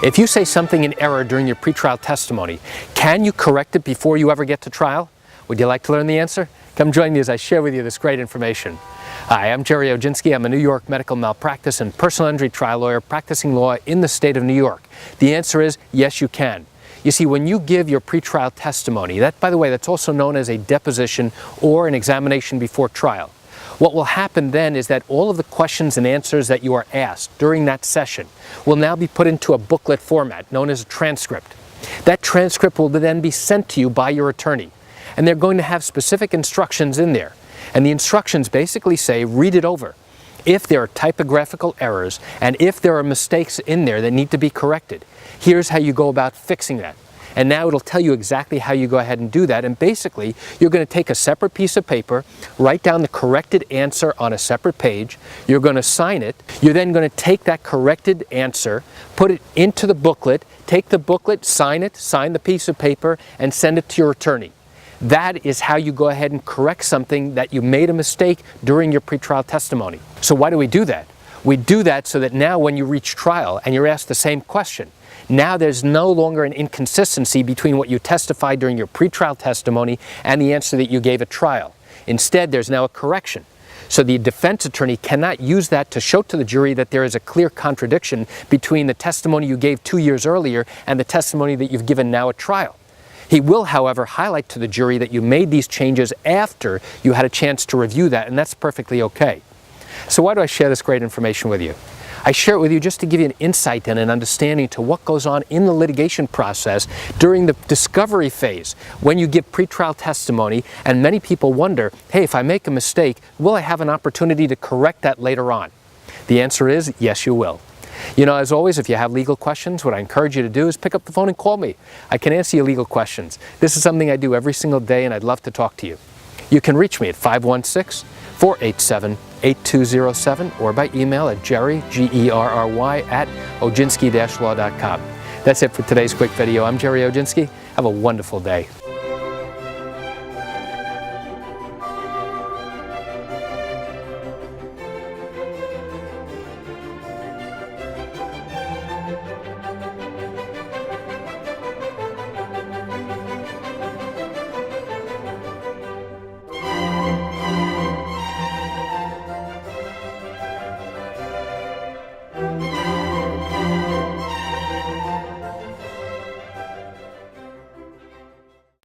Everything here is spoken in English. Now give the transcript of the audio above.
If you say something in error during your pretrial testimony, can you correct it before you ever get to trial? Would you like to learn the answer? Come join me as I share with you this great information. Hi, I'm Gerry Oginski. I'm a New York medical malpractice and personal injury trial lawyer practicing law in the state of New York. The answer is yes, you can. You see, when you give your pretrial testimony, that, by the way, that's also known as a deposition or an examination before trial. What will happen then is that all of the questions and answers that you are asked during that session will now be put into a booklet format known as a transcript. That transcript will then be sent to you by your attorney, and they're going to have specific instructions in there. And the instructions basically say, read it over. If there are typographical errors and if there are mistakes in there that need to be corrected, here's how you go about fixing that. And now it'll tell you exactly how you go ahead and do that. And basically, you're going to take a separate piece of paper, write down the corrected answer on a separate page. You're going to sign it. You're then going to take that corrected answer, put it into the booklet, take the booklet, sign it, sign the piece of paper, and send it to your attorney. That is how you go ahead and correct something that you made a mistake during your pretrial testimony. So why do we do that? We do that so that now when you reach trial and you're asked the same question, now there's no longer an inconsistency between what you testified during your pretrial testimony and the answer that you gave at trial. Instead, there's now a correction. So the defense attorney cannot use that to show to the jury that there is a clear contradiction between the testimony you gave 2 years earlier and the testimony that you've given now at trial. He will, however, highlight to the jury that you made these changes after you had a chance to review that, and that's perfectly okay. So why do I share this great information with you? I share it with you just to give you an insight and an understanding to what goes on in the litigation process during the discovery phase when you give pretrial testimony, and many people wonder, hey, if I make a mistake, will I have an opportunity to correct that later on? The answer is yes, you will. You know, as always, if you have legal questions, what I encourage you to do is pick up the phone and call me. I can answer your legal questions. This is something I do every single day, and I'd love to talk to you. You can reach me at 516-487-8207 or by email at Gerry, Gerry, at oginski-law.com. That's it for today's quick video. I'm Gerry Oginski. Have a wonderful day.